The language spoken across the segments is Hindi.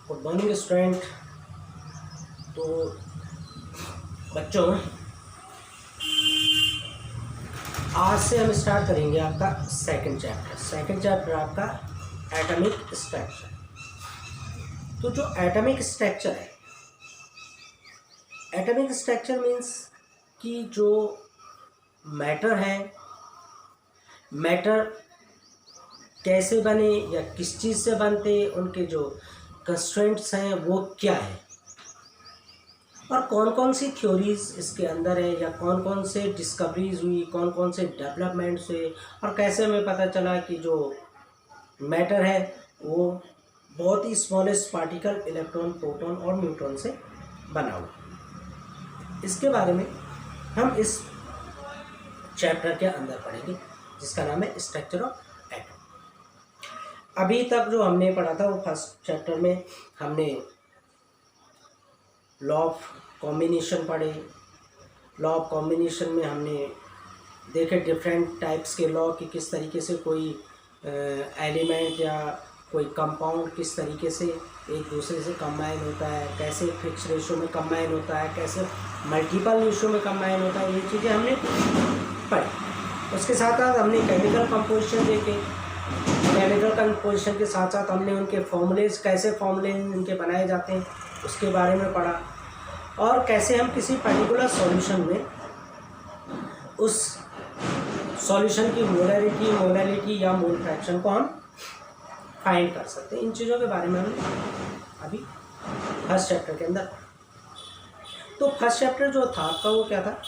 Good morning student. तो बच्चों, आज से हम स्टार्ट करेंगे आपका सेकंड चैप्टर आपका एटॉमिक स्ट्रक्चर। तो जो एटॉमिक स्ट्रक्चर है, एटॉमिक स्ट्रक्चर मीन्स कि जो मैटर है, मैटर कैसे बने या किस चीज़ से बनते, उनके जो कंस्ट्रेंट्स हैं वो क्या है, और कौन कौन सी थ्योरीज इसके अंदर है, या कौन कौन से डिस्कवरीज हुई, कौन कौन से डेवलपमेंट्स हुए, और कैसे हमें पता चला कि जो मैटर है वो बहुत ही स्मॉलेस्ट पार्टिकल इलेक्ट्रॉन, प्रोटॉन और न्यूट्रॉन से बना हुआ। इसके बारे में हम इस चैप्टर के अंदर पढ़ेंगे, जिसका नाम है स्ट्रक्चर ऑफ एटम। अभी तक जो हमने पढ़ा था वो फर्स्ट चैप्टर में हमने लॉ ऑफ कॉम्बिनेशन पढ़े। लॉ ऑफ कॉम्बिनेशन में हमने देखे डिफरेंट टाइप्स के लॉ कि किस तरीके से कोई एलिमेंट या कोई कंपाउंड किस तरीके से एक दूसरे से कंबाइन होता है, कैसे फिक्स रेशो में कंबाइन होता है, कैसे मल्टीपल रेशो में कंबाइन होता है, ये चीज़ें हमने पढ़ी। उसके साथ साथ हमने केमिकल कंपोजिशन देखे। केमिकल कंपोजिशन के साथ साथ हमने उनके फॉर्मूलेज, कैसे फॉर्मूले इनके बनाए जाते हैं उसके बारे में पढ़ा, और कैसे हम किसी पर्टिकुलर सॉल्यूशन में उस सॉल्यूशन की मोलैलिटी या मोल फ्रैक्शन को हम फाइंड कर सकते हैं। इन चीज़ों के बारे में हमने अभी फर्स्ट चैप्टर के अंदर। तो फर्स्ट चैप्टर जो था आपका वो क्या था,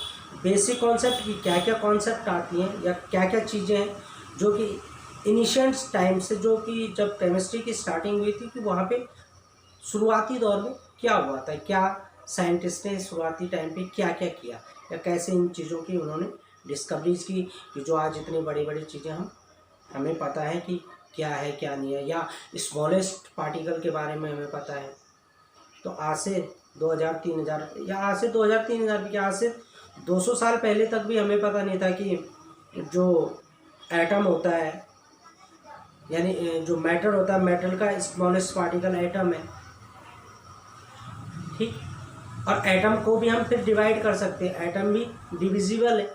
बेसिक कॉन्सेप्ट की क्या क्या कॉन्सेप्ट आती हैं या क्या क्या चीज़ें हैं जो कि इनिशियल टाइम से, जो कि जब केमिस्ट्री की स्टार्टिंग हुई थी, कि वहाँ पे शुरुआती दौर में क्या हुआ था, क्या साइंटिस्ट ने शुरुआती टाइम पे क्या क्या किया, या कैसे इन चीज़ों की उन्होंने डिस्कवरीज की, कि जो आज इतनी बड़ी बड़ी चीज़ें हमें पता है कि क्या है क्या नहीं है, या स्मॉलेस्ट पार्टिकल के बारे में हमें पता है। तो आज से 2000-3000 या आज से 2000-3000 क्या, आज से 200 साल पहले तक भी हमें पता नहीं था कि जो एटम होता है, यानी जो मैटर होता है, मेटल का स्मॉलेस्ट पार्टिकल एटम है, ठीक। और एटम को भी हम फिर डिवाइड कर सकते हैं। एटम भी डिविजिबल है,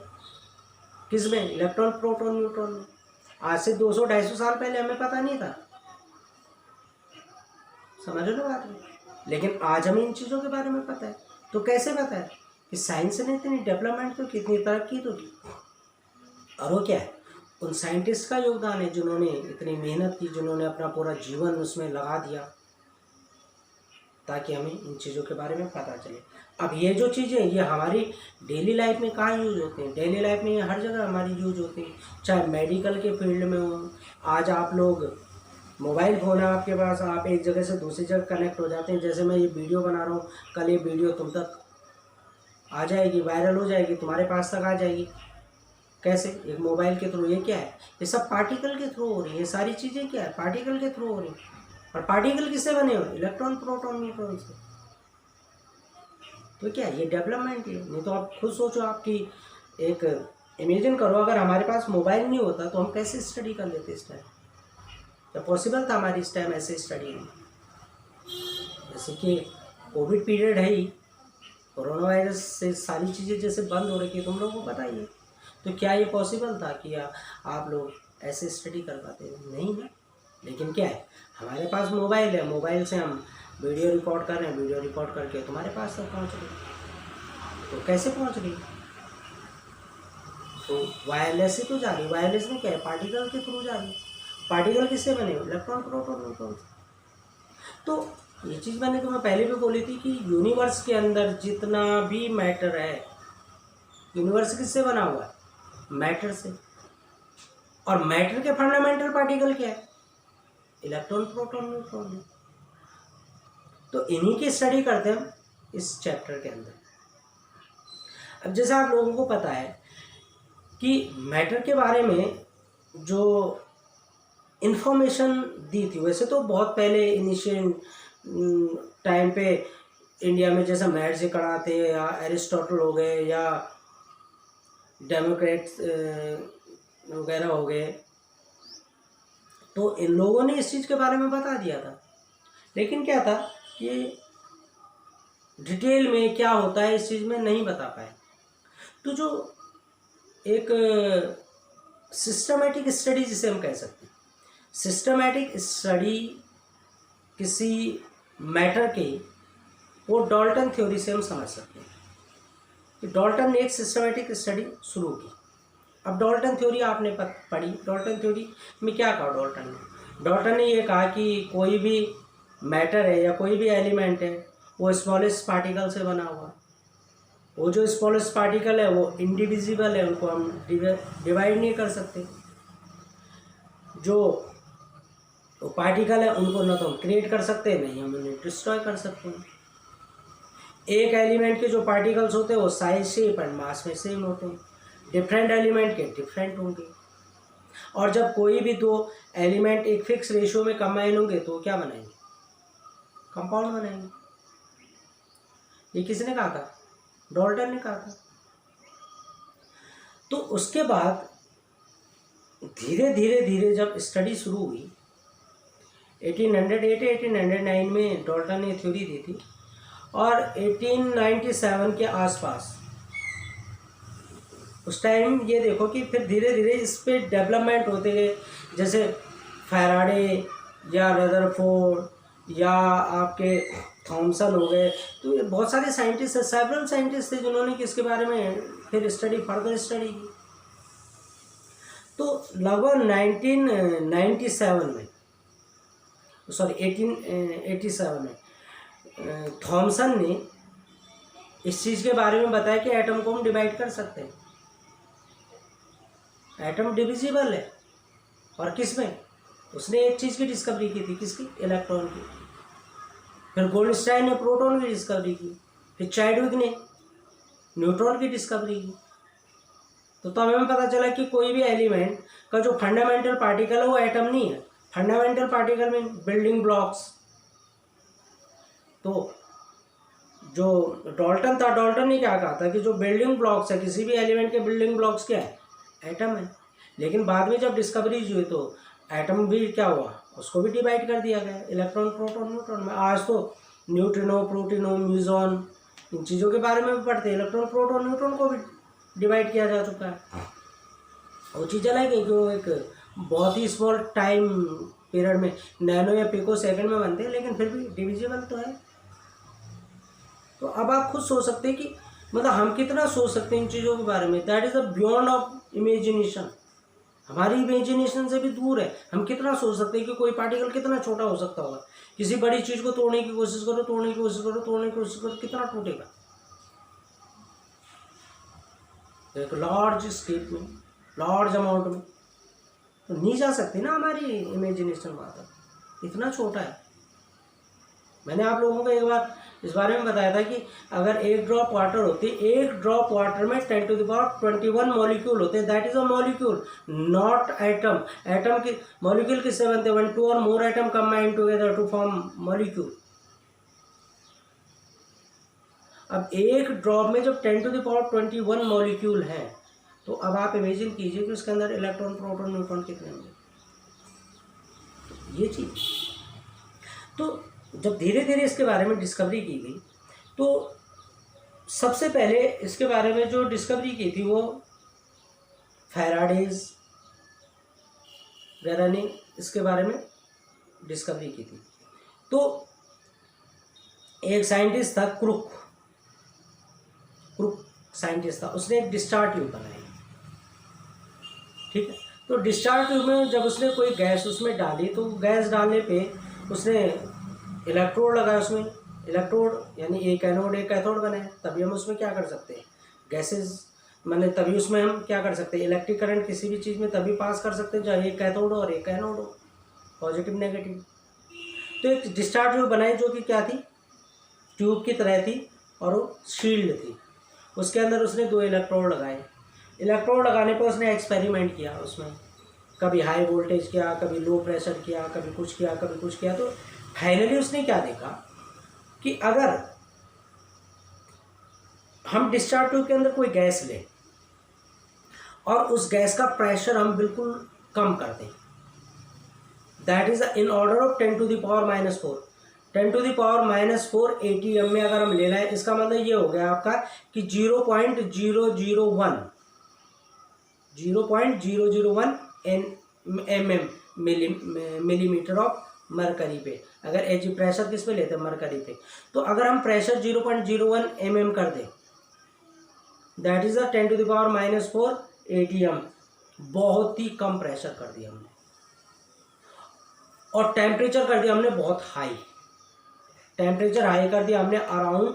किसमें, इलेक्ट्रॉन, प्रोटॉन, न्यूट्रॉन में। आज से 200-250 साल पहले हमें पता नहीं था, समझ लो बात में। लेकिन आज हमें इन चीज़ों के बारे में पता है। तो कैसे पता है कि साइंस ने इतनी डेवलपमेंट तो की, इतनी तरक्की तो की, और वो क्या है, उन साइंटिस्ट का योगदान है जिन्होंने इतनी मेहनत की, जिन्होंने अपना पूरा जीवन उसमें लगा दिया ताकि हमें इन चीज़ों के बारे में पता चले। अब ये जो चीज़ें ये हमारी डेली लाइफ में कहाँ यूज़ होते हैं, डेली लाइफ में ये हर जगह हमारी यूज़ होती हैं, चाहे मेडिकल के फील्ड में हो। आज आप लोग मोबाइल फ़ोन है आपके पास, आप एक जगह से दूसरी जगह कनेक्ट हो जाते हैं। जैसे मैं ये वीडियो बना रहा हूँ, कल ये वीडियो तुम तक आ जाएगी, वायरल हो जाएगी, तुम्हारे पास तक आ जाएगी। कैसे, एक मोबाइल के थ्रू। ये क्या है, ये सब पार्टिकल के थ्रू हो रही है। ये सारी चीज़ें क्या है, पार्टिकल के थ्रू हो रही है। और पार्टिकल किससे बने हो, इलेक्ट्रॉन, प्रोटॉन, न्यूट्रॉन से। तो क्या ये डेवलपमेंट है। नहीं तो आप खुद सोचो, आपकी एक इमेजिन करो, अगर हमारे पास मोबाइल नहीं होता तो हम कैसे स्टडी कर लेते इस टाइम। तो पॉसिबल था हमारी इस टाइम ऐसे स्टडी में। जैसे कि कोविड पीरियड है ही, कोरोना वायरस से सारी चीज़ें जैसे बंद हो रही है, तुम लोगों को पता ही है। तो क्या ये पॉसिबल था कि आप लोग ऐसे स्टडी कर पाते? नहीं ना। लेकिन क्या है, हमारे पास मोबाइल है, मोबाइल से हम वीडियो रिकॉर्ड कर रहे हैं, वीडियो रिकॉर्ड करके तुम्हारे पास तक पहुंच रही। तो कैसे पहुंच रही? तो वायरलेस से तो जा रही। वायरलेस में क्या है, पार्टिकल के थ्रू जा रही। पार्टिकल किससे बने, इलेक्ट्रॉन, प्रोटॉन, न्यूट्रॉन। तो ये चीज़ मैंने तुम्हें पहले भी बोली थी कि यूनिवर्स के अंदर जितना भी मैटर है, यूनिवर्स किससे बना हुआ है, मैटर से। और मैटर के फंडामेंटल पार्टिकल क्या है, इलेक्ट्रॉन, प्रोटॉन, न्यूट्रॉन। तो इन्हीं की स्टडी करते हैं हम इस चैप्टर के अंदर। अब जैसे आप लोगों को पता है कि मैटर के बारे में जो इन्फॉर्मेशन दी थी, वैसे तो बहुत पहले इनिशियल टाइम पे इंडिया में जैसे मैट से कड़ा थे, या एरिस्टोटल हो गए, या डेमोक्रेट्स वगैरह हो गए, तो इन लोगों ने इस चीज़ के बारे में बता दिया था लेकिन क्या था कि डिटेल में क्या होता है इस चीज़ में नहीं बता पाए। तो जो एक सिस्टमेटिक स्टडी जिसे हम कह सकते हैं, सिस्टमेटिक स्टडी किसी मैटर के, वो डाल्टन थ्योरी से हम समझ सकते हैं कि डाल्टन ने एक सिस्टमेटिक स्टडी शुरू की। अब डाल्टन थ्योरी आपने पढ़ी, डाल्टन थ्योरी में क्या कहा डाल्टन ने ये कहा कि कोई भी मैटर है या कोई भी एलिमेंट है वो स्मॉलेस्ट पार्टिकल से बना हुआ। वो जो स्मॉलेस्ट पार्टिकल है वो इंडिविजिबल है, उनको हम डिवाइड नहीं कर सकते। जो पार्टिकल है उनको ना तो हम क्रिएट कर सकते हैं, नहीं हम उन्हें डिस्ट्रॉय कर सकते हैं। एक एलिमेंट के जो पार्टिकल्स होते हैं वो साइज शेप एंड मास में सेम होते हैं, डिफरेंट एलिमेंट के डिफरेंट होंगे। और जब कोई भी दो एलिमेंट एक फिक्स रेशियो में कंबाइन होंगे तो क्या बनाएंगे, कंपाउंड बनाएंगे। ये किसने कहा था, डाल्टन ने कहा था। तो उसके बाद धीरे धीरे जब स्टडी शुरू हुई 1809 में डाल्टन ने थ्योरी दी थी, और 1897 के आसपास उस टाइम ये देखो कि फिर धीरे धीरे इस पे डेवलपमेंट होते गए। जैसे फैराडे या रदरफोर्ड या आपके थॉमसन हो गए, तो ये बहुत सारे साइंटिस्ट, सेवरल साइंटिस्ट थे जिन्होंने इसके बारे में फिर फर्दर स्टडी की। तो लगभग 1897 में, सॉरी 1887 में थॉमसन ने इस चीज़ के बारे में बताया कि एटम को हम डिवाइड कर सकते हैं, एटम डिविजिबल है। और किस में, उसने एक चीज़ की डिस्कवरी की थी, किसकी, इलेक्ट्रॉन की। फिर गोल्डस्टाइन ने प्रोटॉन की डिस्कवरी की, फिर चैडविक ने न्यूट्रॉन की डिस्कवरी की। तो हमें पता चला कि कोई भी एलिमेंट का जो फंडामेंटल पार्टिकल है वो एटम नहीं है। फंडामेंटल पार्टिकल में बिल्डिंग ब्लॉक्स। तो जो डाल्टन था, डाल्टन ने क्या कहा था कि जो बिल्डिंग ब्लॉक्स है किसी भी एलिमेंट के, बिल्डिंग ब्लॉक्स क्या है, एटम है। लेकिन बाद में जब डिस्कवरीज हुई तो एटम भी क्या हुआ, उसको भी डिवाइड कर दिया गया, इलेक्ट्रॉन प्रोटॉन न्यूट्रॉन में। आज तो न्यूट्रिनो, प्रोटीनो, म्यूजॉन, इन चीज़ों के बारे में भी पढ़ते हैं। इलेक्ट्रॉन प्रोटॉन न्यूट्रॉन को भी डिवाइड किया जा चुका है। वो चीज़ अलग है कि वो एक बहुत ही स्मॉल टाइम पीरियड में, नैनो या पिको सेकंड में बनते हैं, लेकिन फिर भी डिविजिबल तो है। तो अब आप खुद सोच सकते हैं कि मतलब हम कितना सोच सकते हैं इन चीज़ों के बारे में। That is the beyond of imagination, हमारी इमेजिनेशन से भी दूर है। हम कितना सोच सकते हैं कि कोई पार्टिकल कितना छोटा हो सकता होगा। किसी बड़ी चीज़ को तोड़ने की कोशिश करो, तोड़ने की कोशिश करो, तोड़ने की कोशिश करो, कितना टूटेगा। एक लार्ज स्केल में, लार्ज अमाउंट में तो नहीं जा सकती ना हमारी इमेजिनेशन। बात इतना छोटा है। मैंने आप लोगों को एक बार इस बारे में बताया था कि अगर एक ड्रॉप वाटर होती है, एक ड्रॉप वाटर में 10⁻21 मॉलिक्यूल होते हैं। That is a molecule, not atom. Atom की मॉलिक्यूल किससे बनते हैं, 1, 2 और more atom combine together to form molecule. अब एक ड्रॉप में जब 10⁻21 मॉलिक्यूल हैं, तो अब आप इमेजिन कीजिए कि उसके अंदर इलेक्ट्रॉन, प्रोटॉन, न्यूट्रॉन कितने होंगे। ये चीज तो जब धीरे धीरे इसके बारे में डिस्कवरी की गई, तो सबसे पहले इसके बारे में जो डिस्कवरी की थी वो फैराडेज वगैरह ने इसके बारे में डिस्कवरी की थी। तो एक साइंटिस्ट था, क्रुक साइंटिस्ट था, उसने एक डिस्चार्ज ट्यूब बनाई। ठीक है, तो डिस्चार्ज ट्यूब में जब उसने कोई गैस उसमें डाली, तो गैस डालने पे उसने इलेक्ट्रोड लगाया। उसमें इलेक्ट्रोड यानी एक एनोड एक कैथोड बनाए। तभी हम उसमें क्या कर सकते हैं, गैसेस, मैंने तभी उसमें हम क्या कर सकते हैं, इलेक्ट्रिक करंट किसी भी चीज़ में तभी पास कर सकते हैं चाहे एक कैथोड हो और एक एनोड हो, पॉजिटिव नेगेटिव। तो एक डिस्चार्ज ट्यूब बनाई जो कि क्या थी, ट्यूब की तरह थी और वो शील्ड थी। उसके अंदर उसने 2 इलेक्ट्रोड लगाए। इलेक्ट्रोड लगाने पर उसने एक्सपेरिमेंट किया, उसमें कभी हाई वोल्टेज किया, कभी लो प्रेशर किया, कभी कुछ किया, कभी कुछ किया। तो फाइनली उसने क्या देखा कि अगर हम डिस्चार्ज ट्यूब के अंदर कोई गैस लें और उस गैस का प्रेशर हम बिल्कुल कम कर दें, that is in order of 10⁻⁻⁴, 10⁻⁴ ATM में अगर हम ले रहे हैं, इसका मतलब ये हो गया आपका कि 0.001 मिलीमीटर ऑफ मरकरी पे, अगर एच प्रेशर किस पे लेते हैं, मरकरी पे। तो अगर हम प्रेशर 0.01 कर दें, दैट इज अ 10⁻⁴ ATM, बहुत ही कम प्रेशर कर दिया हमने, और टेम्परेचर कर दिया हमने बहुत हाई, टेम्परेचर हाई कर दिया हमने अराउंड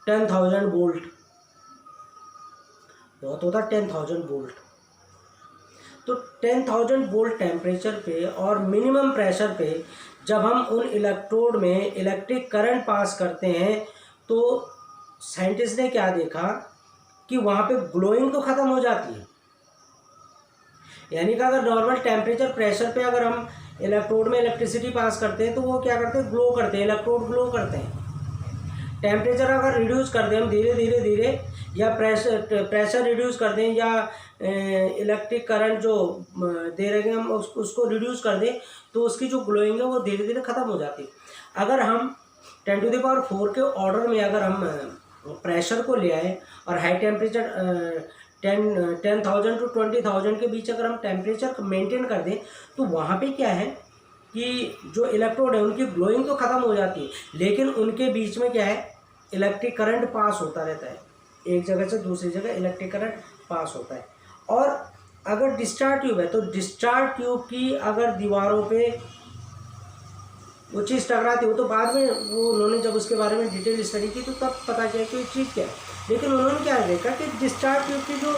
10,000 वोल्ट, बहुत होता 10,000 वोल्ट। तो 10,000 वोल्ट टेम्परेचर पे और मिनिमम प्रेशर पे जब हम उन इलेक्ट्रोड में इलेक्ट्रिक करंट पास करते हैं, तो साइंटिस्ट ने क्या देखा कि वहाँ पे ग्लोइंग तो ख़त्म हो जाती है। यानी कि अगर नॉर्मल टेम्परेचर प्रेशर पे अगर हम इलेक्ट्रोड में इलेक्ट्रिसिटी पास करते हैं, तो वो क्या करते हैं, ग्लो करते हैं, इलेक्ट्रोड ग्लो करते हैं। टेम्परेचर अगर रिड्यूस कर दें हम धीरे धीरे, या प्रेशर रिड्यूस कर दें, या इलेक्ट्रिक करंट जो दे रहे हैं हम उसको रिड्यूस कर दें, तो उसकी जो ग्लोइंग है वो धीरे धीरे ख़त्म हो जाती है। अगर हम 10⁻⁴ के ऑर्डर में अगर हम प्रेशर को ले आए और हाई टेम्परेचर 10,000 to 20,000 के बीच अगर हम टेम्परेचर मेंटेन कर दें, तो वहाँ पे क्या है कि जो इलेक्ट्रोड है उनकी ग्लोइंग तो ख़त्म हो जाती है, लेकिन उनके बीच में क्या है, इलेक्ट्रिक करंट पास होता रहता है, एक जगह से दूसरी जगह इलेक्ट्रिक करंट पास होता है। और अगर डिस्चार्ज ट्यूब है, तो डिस्चार्ज ट्यूब की अगर दीवारों पे वो चीज़ टकराती हो, तो बाद में वो उन्होंने जब उसके बारे में डिटेल स्टडी की, तो तब पता चला कि चीज़ क्या है। लेकिन उन्होंने क्या देखा कि डिस्चार्ज ट्यूब की जो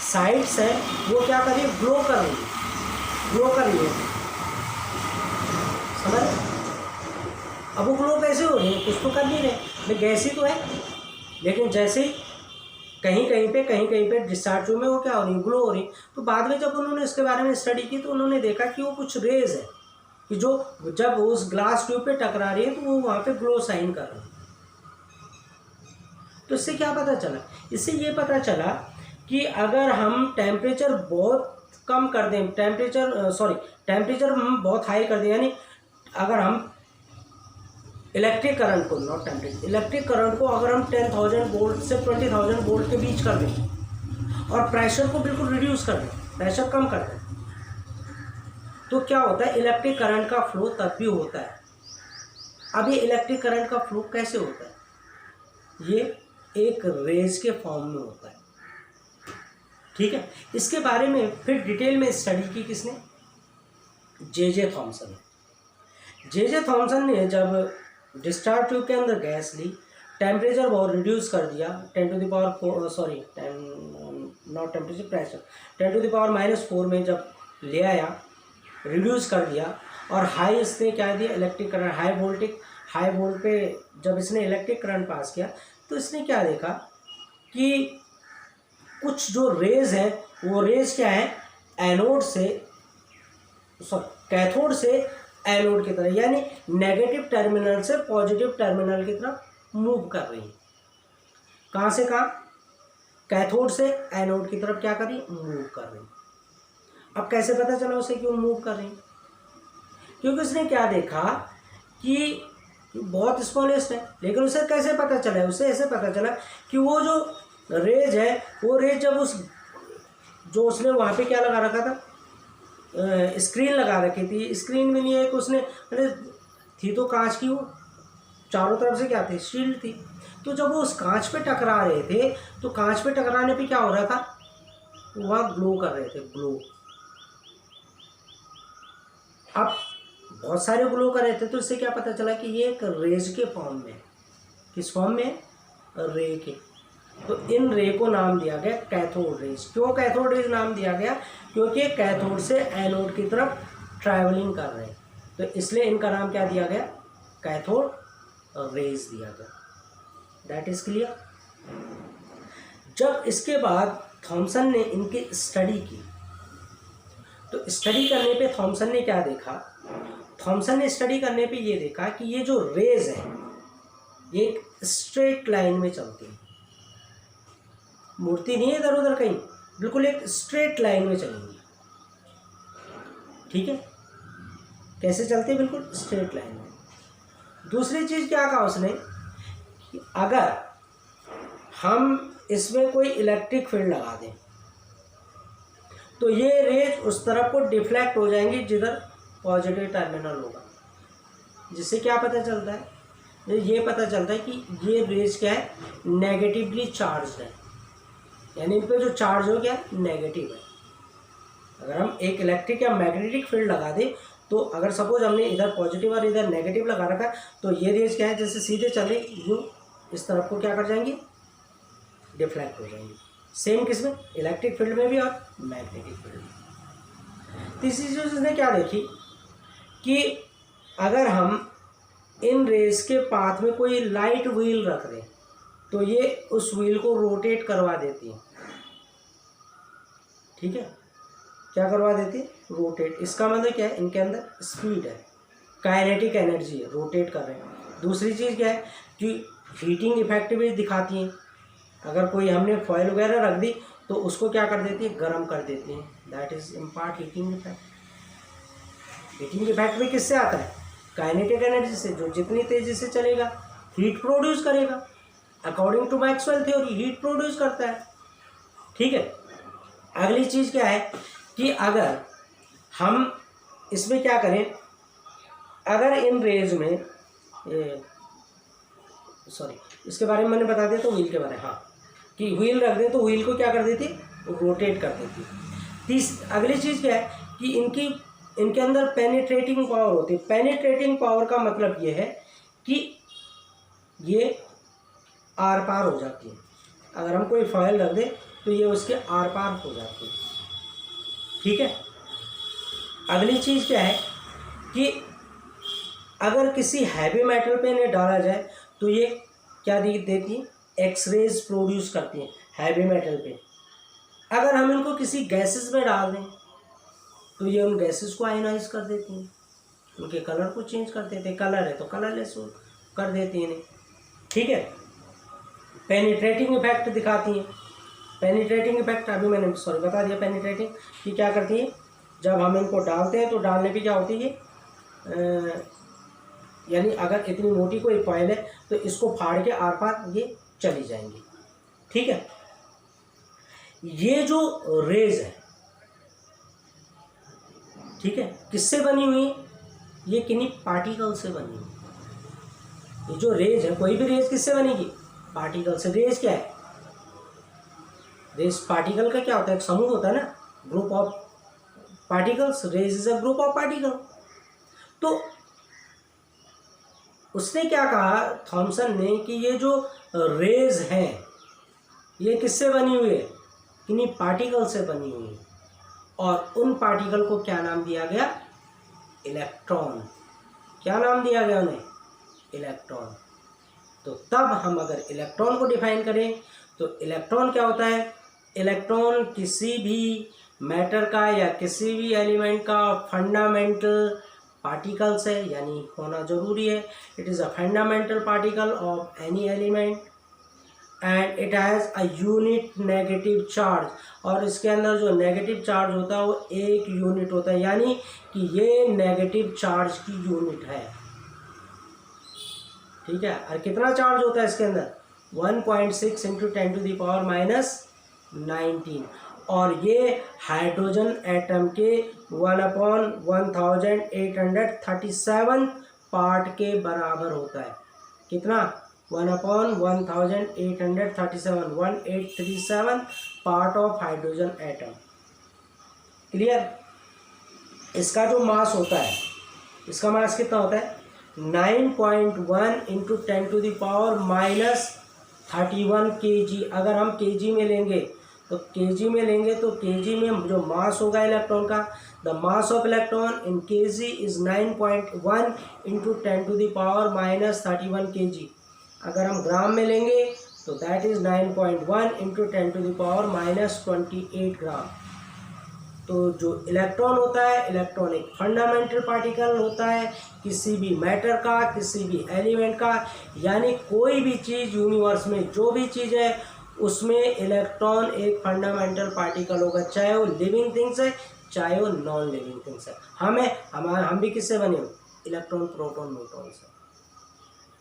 साइड्स है वो क्या कर रही है, ग्लो कर रही है, ग्लो कर रही है, समझ। अब वो ग्लो कैसे हो रही है, कुछ तो कर नहीं रहे, गैस ही तो है। लेकिन जैसे ही कहीं कहीं पे डिस्चार्ज ट्यूब में वो क्या हो रही है, ग्लो हो रही है। तो बाद में जब उन्होंने इसके बारे में स्टडी की, तो उन्होंने देखा कि वो कुछ रेज है कि जो जब उस ग्लास ट्यूब पे टकरा रही है, तो वो वहाँ पे ग्लो साइन कर रही है। तो इससे क्या पता चला, इससे ये पता चला कि अगर हम टेम्परेचर बहुत कम कर दें, टेम्परेचर हम बहुत हाई कर दें, यानी अगर हम इलेक्ट्रिक करंट को, नॉट टेम्परेचर, इलेक्ट्रिक करंट को अगर हम 10,000 वोल्ट से 20,000 वोल्ट के बीच कर दें और प्रेशर को बिल्कुल रिड्यूस कर दें, प्रेशर कम कर दें, तो क्या होता है, इलेक्ट्रिक करंट का फ्लो तब भी होता है। अब ये इलेक्ट्रिक करंट का फ्लो कैसे होता है, ये एक रेज के फॉर्म में होता है, ठीक है। इसके बारे में फिर डिटेल में स्टडी की किसने, जे थॉमसन। जे थॉमसन ने जब डिस्चार्ज ट्यूब के अंदर गैस ली, टेम्परेचर बहुत रिड्यूस कर दिया, 10⁻⁴ में जब ले आया, रिड्यूस कर दिया, और हाई इसने क्या दिया, इलेक्ट्रिक करंट, हाई वोल्ट पे जब इसने इलेक्ट्रिक करंट पास किया, तो इसने क्या देखा कि कुछ जो रेज है, वो रेज क्या है, कैथोड से एनोड की तरफ, यानी नेगेटिव टर्मिनल से पॉजिटिव टर्मिनल की तरफ मूव कर रही है। कहाँ से कहाँ, कैथोड से एनोड की तरफ क्या कर रही, मूव कर रही। अब कैसे पता चला उसे क्यों मूव कर रही, क्योंकि उसने क्या देखा कि बहुत स्मॉलेस्ट है, लेकिन उसे कैसे पता चला, उसे ऐसे पता चला कि वो जो रेज है, वो रेज जब जो उसने वहाँ पे क्या लगा रखा था, स्क्रीन लगा रखी थी, स्क्रीन में नहीं है कि उसने, अरे थी तो कांच की, वो चारों तरफ से क्या थी, शील्ड थी। तो जब वो उस कांच पे टकरा रहे थे, तो कांच पे टकराने पे क्या हो रहा था, वहाँ ग्लो कर रहे थे, ग्लो। अब बहुत सारे ग्लो कर रहे थे, तो इससे क्या पता चला कि ये एक रेज के फॉर्म में, किस फॉर्म में, रे के। तो इन रे को नाम दिया गया कैथोड रेज। क्यों कैथोड रेज नाम दिया गया, क्योंकि कैथोड से एनोड की तरफ ट्रैवलिंग कर रहे हैं, तो इसलिए इनका नाम क्या दिया गया, कैथोड रेज दिया गया। That is clear. जब इसके बाद थॉमसन ने इनकी स्टडी की, तो स्टडी करने पे थॉमसन ने क्या देखा, थॉमसन ने स्टडी करने पे ये देखा कि ये जो रेज है, ये एक स्ट्रेट लाइन में चलती है, मूर्ति नहीं है इधर उधर कहीं, बिल्कुल एक स्ट्रेट लाइन में चलेंगी, ठीक है। कैसे चलते हैं, बिल्कुल स्ट्रेट लाइन में। दूसरी चीज़ क्या कहा उसने कि अगर हम इसमें कोई इलेक्ट्रिक फील्ड लगा दें तो ये रेज उस तरफ को डिफ्लेक्ट हो जाएंगी जिधर पॉजिटिव टर्मिनल होगा, जिससे क्या पता चलता है, ये पता चलता है कि ये रेज क्या है, नेगेटिवली चार्ज है, यानी इन पे जो चार्ज हो क्या नेगेटिव है। अगर हम एक इलेक्ट्रिक या मैग्नेटिक फील्ड लगा दें तो अगर सपोज हमने इधर पॉजिटिव और इधर नेगेटिव लगा रखा है तो ये रेज क्या है, जैसे सीधे चले यूँ इस तरफ को क्या कर जाएंगी, डिफ्लेक्ट हो जाएंगी। सेम किसमें, इलेक्ट्रिक फील्ड में भी और मैग्नेटिक फील्ड में। तीसरी चीज़ उसने क्या देखी कि अगर हम इन रेस के पाथ में कोई लाइट व्हील रख दें तो ये उस व्हील को रोटेट करवा देती है। ठीक है, क्या करवा देती है, रोटेट। इसका मतलब क्या है, इनके अंदर स्पीड है, काइनेटिक एनर्जी है, रोटेट कर रहे हैं। दूसरी चीज़ क्या है कि हीटिंग इफेक्ट भी दिखाती हैं। अगर कोई हमने फॉयल वगैरह रख दी तो उसको क्या कर देती है, गर्म कर देती है। That is impart heating effect. Heating effect भी किससे आता है, काइनेटिक एनर्जी से, जो जितनी तेजी से चलेगा हीट प्रोड्यूस करेगा। According to Maxwell theory heat produce करता है। ठीक है, अगली चीज़ क्या है कि अगर हम इसमें क्या करें, अगर इन रेज में इसके बारे में मैंने बता दिया तो व्हील के बारे में, हाँ, कि व्हील रख दें तो व्हील को क्या कर देती, रोटेट कर देती। अगली चीज़ क्या है कि इनके अंदर पेनिट्रेटिंग पावर होती है। पेनिट्रेटिंग पावर का मतलब ये है कि ये आर पार हो जाती है। अगर हम कोई फॉयल रख दें तो ये उसके आर पार हो जाती है। ठीक है, अगली चीज़ क्या है कि अगर किसी हैवी मेटल पे इन्हें डाला जाए तो ये क्या देती है, एक्सरेज प्रोड्यूस करती हैं हैवी मेटल पे। अगर हम इनको किसी गैसेस में डाल दें तो ये उन गैसेस को आयनाइज कर देती हैं, उनके कलर को चेंज कर देते हैं। कलर है तो कलरलेस कर देती हैं इन्हें। ठीक है, पेनिट्रेटिंग इफेक्ट दिखाती हैं। पेनिट्रेटिंग इफेक्ट अभी मैंने बता दिया। पेनिट्रेटिंग कि क्या करती है, जब हम इनको डालते हैं तो डालने पे क्या होती है, यानी अगर इतनी मोटी कोई फॉयल है तो इसको फाड़ के आर पार ये चली जाएंगी। ठीक है, ये जो रेज है, ठीक है, किससे बनी हुई है, ये किन्हीं पार्टिकल से बनी हुई। ये जो रेज है, कोई भी रेज किससे बनेगी, पार्टिकल से। रेज क्या है, रेज पार्टिकल का क्या होता है, एक समूह होता है ना, group of particles. Rays is a group of particle. तो उसने क्या कहा थॉमसन ने कि ये जो रेज हैं ये किससे बनी हुई है, किन्हीं पार्टिकल से बनी हुई है। और उन पार्टिकल को क्या नाम दिया गया, इलेक्ट्रॉन। क्या नाम दिया गया उन्हें, इलेक्ट्रॉन। तो तब हम अगर इलेक्ट्रॉन को डिफाइन करें तो इलेक्ट्रॉन क्या होता है, इलेक्ट्रॉन किसी भी मैटर का या किसी भी एलिमेंट का फंडामेंटल पार्टिकल्स है, यानी होना जरूरी है। It is a fundamental particle of any element and it has a unit negative charge. और इसके अंदर जो नेगेटिव चार्ज होता है वो एक यूनिट होता है, यानी कि ये नेगेटिव चार्ज की यूनिट है। ठीक है, और कितना चार्ज होता है इसके अंदर, 1.6 × 10⁻⁹ और ये हाइड्रोजन एटम के 1/1837 पार्ट के बराबर होता है। कितना, 1/1837, 1837 part of hydrogen atom. Clear. इसका जो मास होता है, इसका मास कितना होता है, 9.1 × 10⁻31 kg। अगर हम kg में लेंगे तो kg में जो मास होगा इलेक्ट्रॉन का, the mass of electron in kg is 9.1 × 10⁻31 kg। अगर हम ग्राम में लेंगे तो दैट इज 9.1 × 10⁻28 ग्राम। तो जो इलेक्ट्रॉन होता है, इलेक्ट्रॉन एक फंडामेंटल पार्टिकल होता है किसी भी मैटर का, किसी भी एलिमेंट का, यानी कोई भी चीज़ यूनिवर्स में जो भी चीज़ है उसमें इलेक्ट्रॉन एक फंडामेंटल पार्टिकल होगा, चाहे वो लिविंग थिंग्स है चाहे वो नॉन लिविंग थिंग्स है। हम भी किससे बने हो, इलेक्ट्रॉन, प्रोटॉन, न्यूट्रॉन से।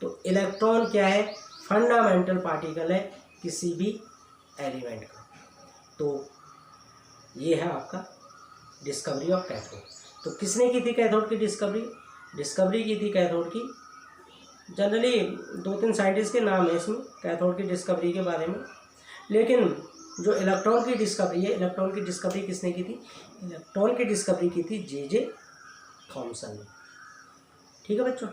तो इलेक्ट्रॉन क्या है, फंडामेंटल पार्टिकल है किसी भी एलिमेंट का। तो ये है आपका डिस्कवरी ऑफ कैथोड। तो किसने की थी कैथोड की डिस्कवरी की थी कैथोड की, जनरली 2-3 साइंटिस्ट के नाम है इसमें कैथोड की डिस्कवरी के बारे में। लेकिन जो इलेक्ट्रॉन की डिस्कवरी है, इलेक्ट्रॉन की डिस्कवरी किसने की थी, इलेक्ट्रॉन की डिस्कवरी की थी जे थॉमसन ने। ठीक है बच्चों,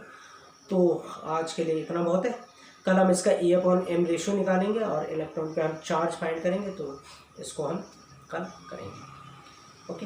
तो आज के लिए इतना बहुत है। कल हम इसका E/m रेशियो निकालेंगे और इलेक्ट्रॉन पे हम चार्ज फाइंड करेंगे, तो इसको हम कल करेंगे। ओके।